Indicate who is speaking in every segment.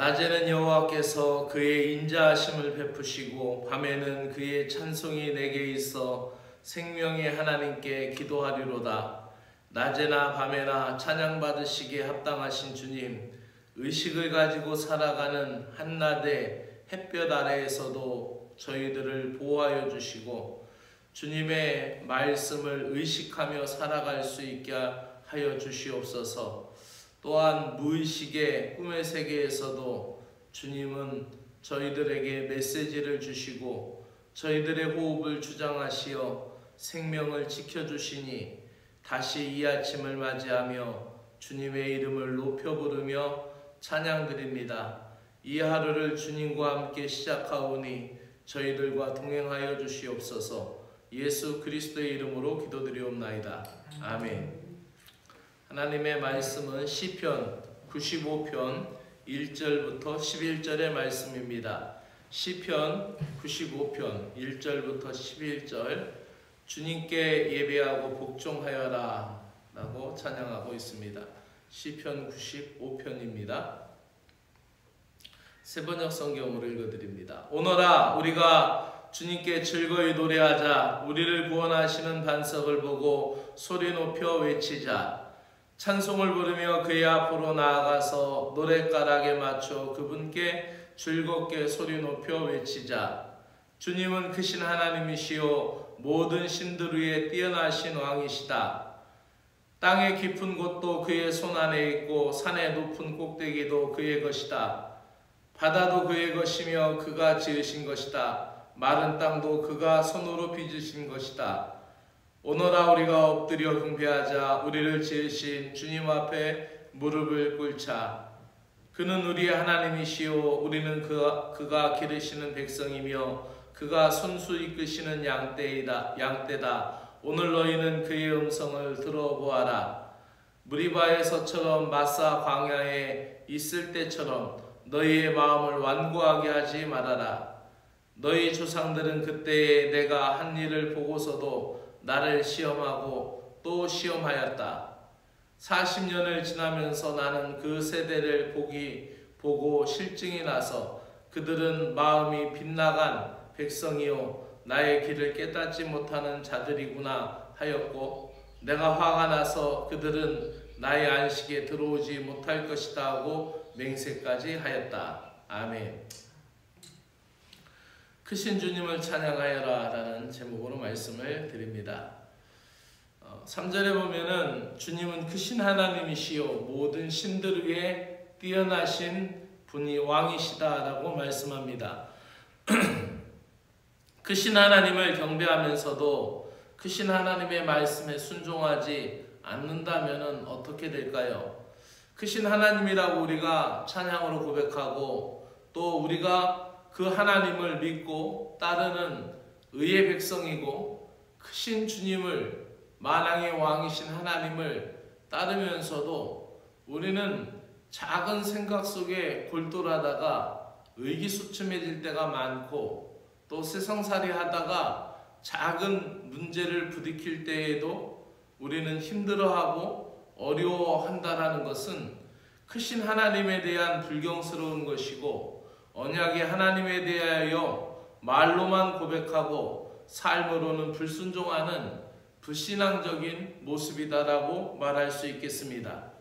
Speaker 1: 낮에는 여호와께서 그의 인자하심을 베푸시고 밤에는 그의 찬송이 내게 있어 생명의 하나님께 기도하리로다. 낮에나 밤에나 찬양받으시기에 합당하신 주님, 의식을 가지고 살아가는 한낮의 햇볕 아래에서도 저희들을 보호하여 주시고 주님의 말씀을 의식하며 살아갈 수 있게 하여 주시옵소서. 또한 무의식의 꿈의 세계에서도 주님은 저희들에게 메시지를 주시고 저희들의 호흡을 주장하시어 생명을 지켜주시니 다시 이 아침을 맞이하며 주님의 이름을 높여 부르며 찬양드립니다. 이 하루를 주님과 함께 시작하오니 저희들과 동행하여 주시옵소서. 예수 그리스도의 이름으로 기도드리옵나이다. 아멘. 하나님의 말씀은 시편 95편 1절부터 11절의 말씀입니다. 시편 95편 1절부터 11절, 주님께 예배하고 복종하여라 라고 찬양하고 있습니다. 시편 95편입니다. 세번역 성경으로 읽어드립니다. 오너라 우리가 주님께 즐거이 노래하자. 우리를 구원하시는 반석을 보고 소리 높여 외치자. 찬송을 부르며 그의 앞으로 나아가서 노랫가락에 맞춰 그분께 즐겁게 소리 높여 외치자. 주님은 크신 하나님이시요 모든 신들 위에 뛰어나신 왕이시다. 땅의 깊은 곳도 그의 손 안에 있고 산의 높은 꼭대기도 그의 것이다. 바다도 그의 것이며 그가 지으신 것이다. 마른 땅도 그가 손으로 빚으신 것이다. 오너라 우리가 엎드려 경배하자. 우리를 지으신 주님 앞에 무릎을 꿇자. 그는 우리의 하나님이시요 우리는 그가 기르시는 백성이며 그가 손수 이끄시는 양떼다. 오늘 너희는 그의 음성을 들어보아라. 무리바에서처럼 마사 광야에 있을 때처럼 너희의 마음을 완고하게 하지 말아라. 너희 조상들은 그때에 내가 한 일을 보고서도 나를 시험하고 또 시험하였다. 40년을 지나면서 나는 그 세대를 보고 실증이 나서 그들은 마음이 빗나간 백성이요 나의 길을 깨닫지 못하는 자들이구나 하였고, 내가 화가 나서 그들은 나의 안식에 들어오지 못할 것이다 하고 맹세까지 하였다. 아멘. 크신 주님을 찬양하여라 라는 제목으로 말씀을 드립니다. 3절에 보면은 주님은 크신 하나님이시요 모든 신들 위에 뛰어나신 분이 왕이시다 라고 말씀합니다. 크신 하나님을 경배하면서도 크신 하나님의 말씀에 순종하지 않는다면 어떻게 될까요? 크신 하나님이라고 우리가 찬양으로 고백하고 또 우리가 그 하나님을 믿고 따르는 의의 백성이고 크신 주님을, 만왕의 왕이신 하나님을 따르면서도 우리는 작은 생각 속에 골똘하다가 의기소침해질 때가 많고 또 세상살이 하다가 작은 문제를 부딪힐 때에도 우리는 힘들어하고 어려워한다는 것은 크신 하나님에 대한 불경스러운 것이고 언약의 하나님에 대하여 말로만 고백하고 삶으로는 불순종하는 불신앙적인 모습이다라고 말할 수 있겠습니다.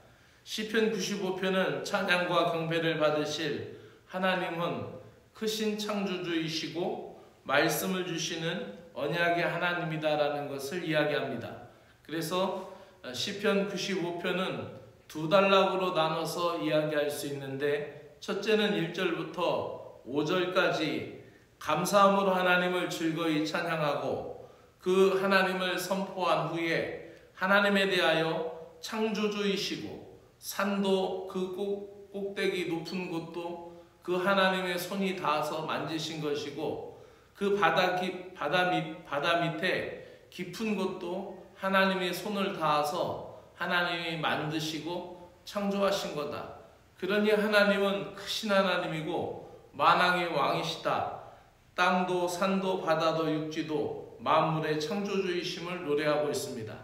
Speaker 1: 시편 95편은 찬양과 경배를 받으실 하나님은 크신 창조주이시고 말씀을 주시는 언약의 하나님이다라는 것을 이야기합니다. 그래서 시편 95편은 두 단락으로 나눠서 이야기할 수 있는데, 첫째는 1절부터 5절까지 감사함으로 하나님을 즐거이 찬양하고 그 하나님을 선포한 후에 하나님에 대하여 창조주이시고 산도 그 꼭대기 높은 곳도 그 하나님의 손이 닿아서 만지신 것이고 그 바다 밑에 깊은 곳도 하나님의 손을 닿아서 하나님이 만드시고 창조하신 거다. 그러니 하나님은 크신 하나님이고 만왕의 왕이시다. 땅도 산도 바다도 육지도 만물의 창조주이심을 노래하고 있습니다.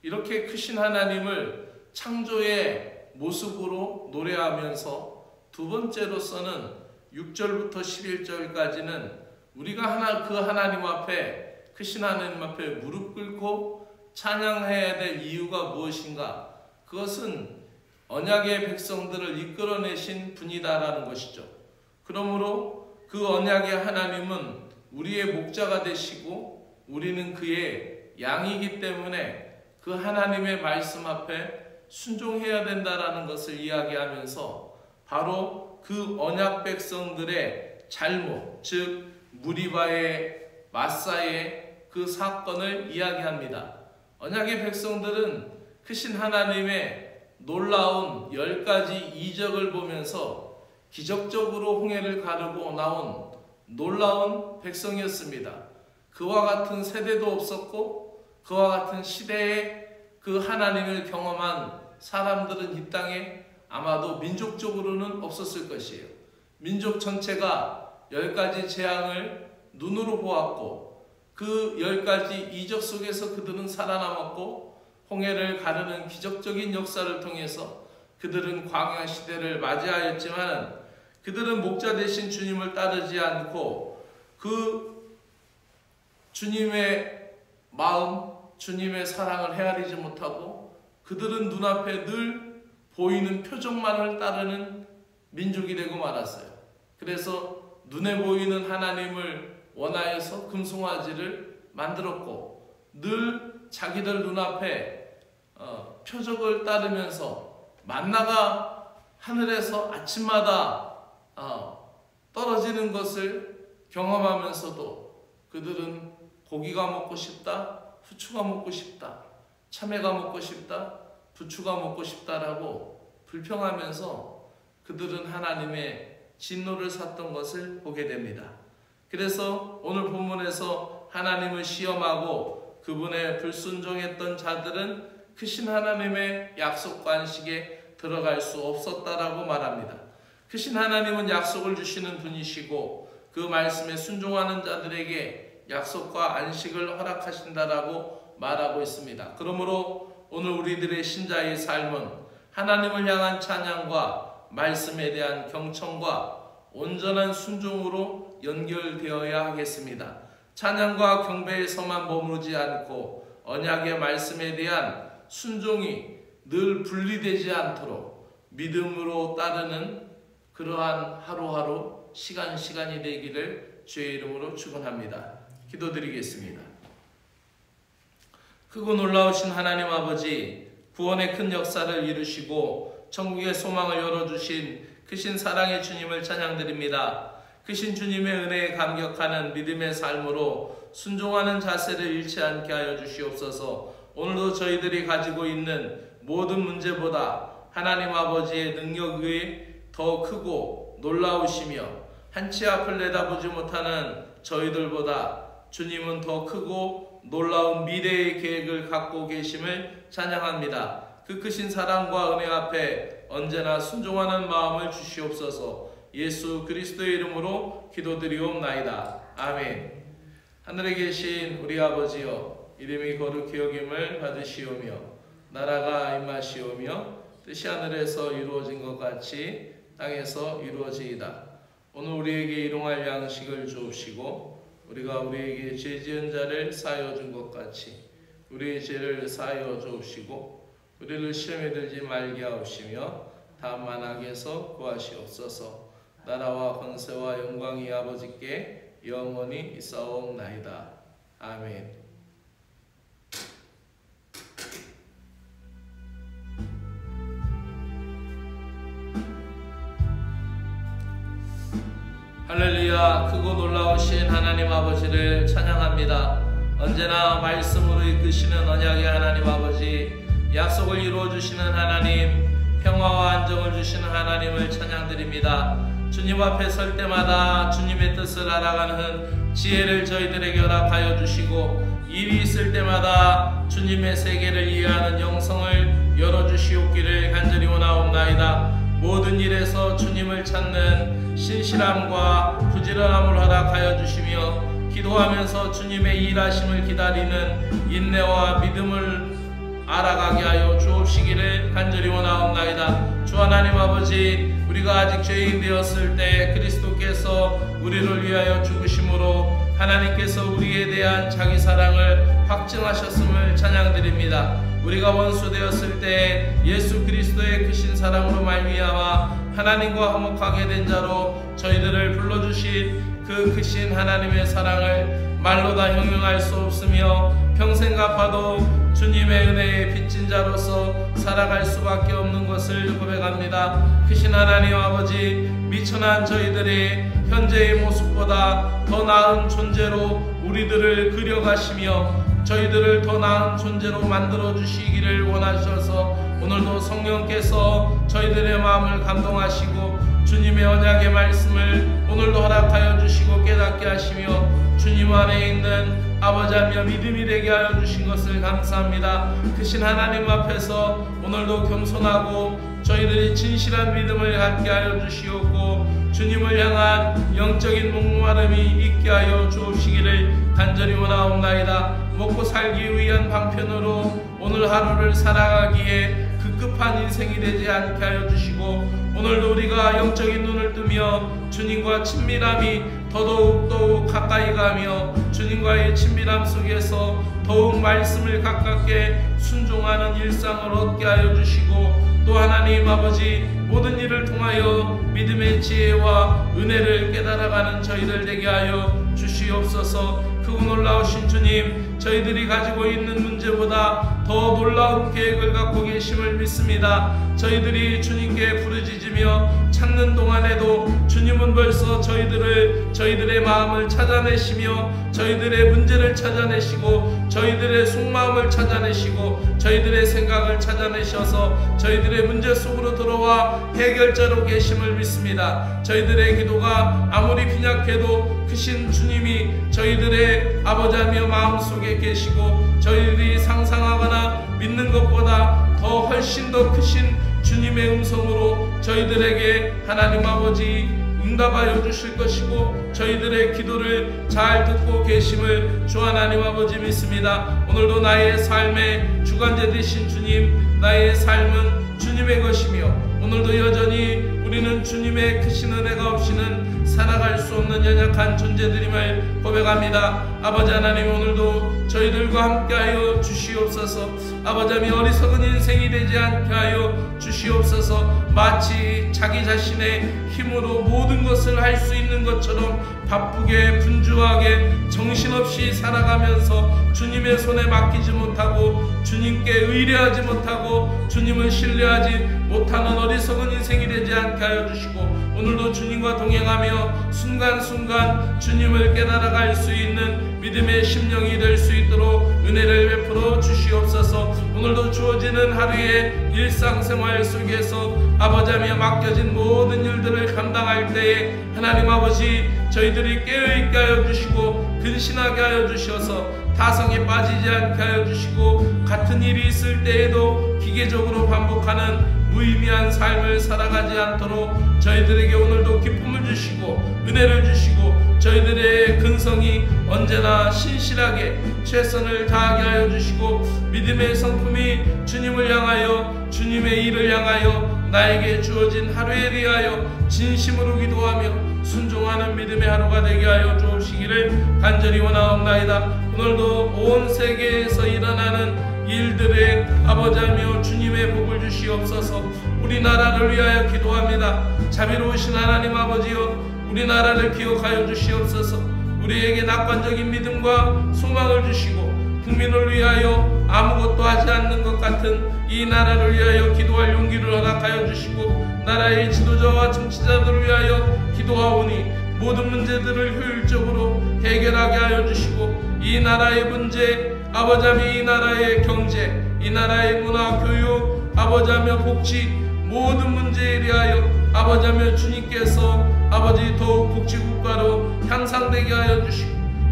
Speaker 1: 이렇게 크신 하나님을 창조의 모습으로 노래하면서 두 번째로서는 6절부터 11절까지는 우리가 그 하나님 앞에, 크신 하나님 앞에 무릎 꿇고 찬양해야 될 이유가 무엇인가? 그것은 언약의 백성들을 이끌어내신 분이다라는 것이죠. 그러므로 그 언약의 하나님은 우리의 목자가 되시고 우리는 그의 양이기 때문에 그 하나님의 말씀 앞에 순종해야 된다라는 것을 이야기하면서 바로 그 언약 백성들의 잘못, 즉 무리바의 마사의 그 사건을 이야기합니다. 언약의 백성들은 크신 하나님의 놀라운 10가지 이적을 보면서 기적적으로 홍해를 가르고 나온 놀라운 백성이었습니다. 그와 같은 세대도 없었고 그와 같은 시대에 그 하나님을 경험한 사람들은 이 땅에 아마도 민족적으로는 없었을 것이에요. 민족 전체가 10가지 재앙을 눈으로 보았고 그 10가지 이적 속에서 그들은 살아남았고 홍해를 가르는 기적적인 역사를 통해서 그들은 광야 시대를 맞이하였지만 그들은 목자 되신 주님을 따르지 않고 그 주님의 마음, 주님의 사랑을 헤아리지 못하고 그들은 눈앞에 늘 보이는 표정만을 따르는 민족이 되고 말았어요. 그래서 눈에 보이는 하나님을 원하여서 금송아지를 만들었고 늘 자기들 눈앞에 표적을 따르면서 만나가 하늘에서 아침마다 떨어지는 것을 경험하면서도 그들은 고기가 먹고 싶다, 후추가 먹고 싶다, 참외가 먹고 싶다, 부추가 먹고 싶다라고 불평하면서 그들은 하나님의 진노를 샀던 것을 보게 됩니다. 그래서 오늘 본문에서 하나님을 시험하고 그분의 불순종했던 자들은 크신 하나님의 약속과 안식에 들어갈 수 없었다라고 말합니다. 크신 하나님은 약속을 주시는 분이시고 그 말씀에 순종하는 자들에게 약속과 안식을 허락하신다라고 말하고 있습니다. 그러므로 오늘 우리들의 신자의 삶은 하나님을 향한 찬양과 말씀에 대한 경청과 온전한 순종으로 연결되어야 하겠습니다. 찬양과 경배에서만 머무르지 않고 언약의 말씀에 대한 순종이 늘 분리되지 않도록 믿음으로 따르는 그러한 하루하루 시간이 되기를 주의 이름으로 축원합니다. 기도드리겠습니다. 크고 놀라우신 하나님 아버지, 구원의 큰 역사를 이루시고 천국의 소망을 열어주신 크신 사랑의 주님을 찬양드립니다. 크신 주님의 은혜에 감격하는 믿음의 삶으로 순종하는 자세를 잃지 않게 하여 주시옵소서. 오늘도 저희들이 가지고 있는 모든 문제보다 하나님 아버지의 능력이 더 크고 놀라우시며 한치 앞을 내다보지 못하는 저희들보다 주님은 더 크고 놀라운 미래의 계획을 갖고 계심을 찬양합니다. 그 크신 사랑과 은혜 앞에 언제나 순종하는 마음을 주시옵소서. 예수 그리스도의 이름으로 기도드리옵나이다. 아멘. 하늘에 계신 우리 아버지여, 이름이 거룩히 여김을 받으시오며 나라가 임하시오며 뜻이 하늘에서 이루어진 것 같이 땅에서 이루어지이다. 오늘 우리에게 일용할 양식을 주옵시고 우리가 우리에게 죄 지은 자를 사하여 준 것 같이 우리의 죄를 사하여 주옵시고 우리를 시험에 들지 말게 하옵시며 다만 악에서 구하시옵소서. 나라와 권세와 영광이 아버지께 영원히 있사옵나이다. 아멘. 할렐루야. 크고 놀라우신 하나님 아버지를 찬양합니다. 언제나 말씀으로 이끄시는 언약의 하나님 아버지, 약속을 이루어주시는 하나님, 평화와 안정을 주시는 하나님을 찬양드립니다. 주님 앞에 설 때마다 주님의 뜻을 알아가는 지혜를 저희들에게 허락하여 주시고 일이 있을 때마다 주님의 세계를 이해하는 영성을 열어주시옵기를 간절히 원하옵나이다. 모든 일에서 주님을 찾는 신실함과 부지런함을 허락하여 주시며 기도하면서 주님의 일하심을 기다리는 인내와 믿음을 알아가게 하여 주옵시기를 간절히 원하옵나이다. 주 하나님 아버지, 우리가 아직 죄인 되었을 때 그리스도께서 우리를 위하여 죽으심으로 하나님께서 우리에 대한 자기 사랑을 확증하셨음을 찬양드립니다. 우리가 원수 되었을 때 예수 그리스도의 크신 사랑으로 말미암아 하나님과 화목하게 된 자로 저희들을 불러주신 그 크신 하나님의 사랑을 말로 다 형용할 수 없으며 평생 갚아도 주님의 은혜에 빚진 자로서 살아갈 수밖에 없는 것을 고백합니다. 크신 하나님 아버지, 미천한 저희들이 현재의 모습보다 더 나은 존재로 우리들을 그려가시며 저희들을 더 나은 존재로 만들어 주시기를 원하셔서 오늘도 성령께서 저희들의 마음을 감동하시고 주님의 언약의 말씀을 오늘도 허락하여 주시고 깨닫게 하시며 주님 안에 있는 아버지하며 믿음이 되게 하여 주신 것을 감사합니다. 크신 하나님 앞에서 오늘도 겸손하고 저희들이 진실한 믿음을 갖게 하여 주시옵고 주님을 향한 영적인 목마름이 있게 하여 주옵시기를 간절히 원하옵나이다. 먹고 살기 위한 방편으로 오늘 하루를 살아가기에 급급한 인생이 되지 않게 하여 주시고 오늘도 우리가 영적인 눈을 뜨며 주님과 친밀함이 더더욱 가까이 가며 주님과의 친밀함 속에서 더욱 말씀을 가깝게 순종하는 일상을 얻게 하여 주시고 또 하나님 아버지, 모든 일을 통하여 믿음의 지혜와 은혜를 깨달아가는 저희들 되게 하여 주시옵소서. 크고 놀라우신 주님, 저희들이 가지고 있는 문제보다 더 놀라운 계획을 갖고 계심을 믿습니다. 저희들이 주님께 부르짖으며 찾는 동안에도 주님은 벌써 저희들의 마음을 찾아내시며 저희들의 문제를 찾아내시고 저희들의 속마음을 찾아내시고 저희들의 생각을 찾아내셔서 저희들의 문제 속으로 들어와 해결자로 계심을 믿습니다. 저희들의 기도가 아무리 빈약해도 크신 주님이 저희들의 아버지하며 마음속에 계시고 저희들이 상상하거나 믿는 것보다 더 훨씬 더 크신 주님의 음성으로 저희들에게 하나님 아버지 응답하여 주실 것이고 저희들의 기도를 잘 듣고 계심을 주 하나님 아버지 믿습니다. 오늘도 나의 삶의 주관자 되신 주님, 나의 삶은 주님의 것이며 오늘도 여전히 우리는 주님의 크신 은혜가 없이는 살아갈 수 없는 연약한 존재들임을 고백합니다. 아버지 하나님, 오늘도 저희들과 함께하여 주시옵소서. 아버지 하나님, 어리석은 인생이 되지 않게 하여 주시옵소서. 마치 자기 자신의 힘으로 모든 것을 할 수 있는 것처럼 바쁘게 분주하게 정신없이 살아가면서 주님의 손에 맡기지 못하고 주님께 의뢰하지 못하고 주님을 신뢰하지 못하는 어리석은 인생이 되지 않게 하여 주시고 오늘도 주님과 동행하며 순간순간 주님을 깨달아갈 수 있는 믿음의 심령이 될 수 있도록 은혜를 베풀어 주시옵소서. 오늘도 주어지는 하루의 일상생활 속에서 아버지하며 맡겨진 모든 일들을 감당할 때에 하나님 아버지, 저희들이 깨어있게 하여 주시고 근신하게 하여 주셔서 타성에 빠지지 않게 하여 주시고 같은 일이 있을 때에도 기계적으로 반복하는 무의미한 삶을 살아가지 않도록 저희들에게 오늘도 기쁨을 주시고 은혜를 주시고 저희들의 근성이 언제나 신실하게 최선을 다하게 하여 주시고 믿음의 성품이 주님을 향하여 주님의 일을 향하여 나에게 주어진 하루에 대하여 진심으로 기도하며 순종하는 믿음의 하루가 되게 하여 주옵시기를 간절히 원하옵나이다. 오늘도 온 세계에서 일어나는 일들에 아버지하며 주님의 복을 주시옵소서. 우리나라를 위하여 기도합니다. 자비로우신 하나님 아버지여, 우리나라를 기억하여 주시옵소서. 우리에게 낙관적인 믿음과 소망을 주시고 국민을 위하여 아무것도 하지 않는 것 같은 이 나라를 위하여 기도할 용기를 허락하여 주시고 나라의 지도자와 정치자들을 위하여 기도하오니 모든 문제들을 효율적으로 해결하게 하여 주시고 이 나라의 문제, 아버지하며 이 나라의 경제, 이 나라의 문화, 교육, 아버지하며 복지 모든 문제에 대하여 아버지하며 주님께서 아버지 더욱 복지국가로 향상되게 하여 주시고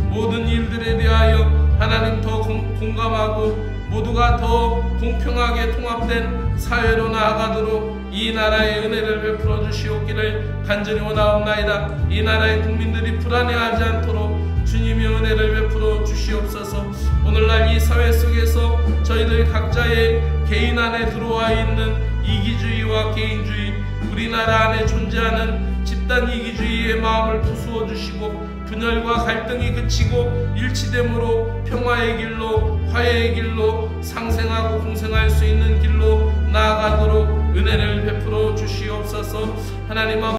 Speaker 1: 모든 일들에 대하여 하나님 더 공감하고 모두가 더 공평하게 통합된 사회로 나아가도록 이 나라의 은혜를 베풀어 주시옵기를 간절히 원하옵나이다. 이 나라의 국민들이 불안해하지 않도록 주님 주님의 은혜를 베풀어 주시옵소서. 오늘날 이 사회 속에서 저희들 각자의 개인 안에 들어와 있는 이기주의와 개인주의, 우리나라 안에 존재하는 집단 이기주의의 마음을 부수어 주시고 분열과 갈등이 그치고 일치됨으로 평화의 길로, 화해의 길로 상생하고 공생할 수 있는 길로 나아가도록 은혜를 베풀어 주시옵소서. 하나님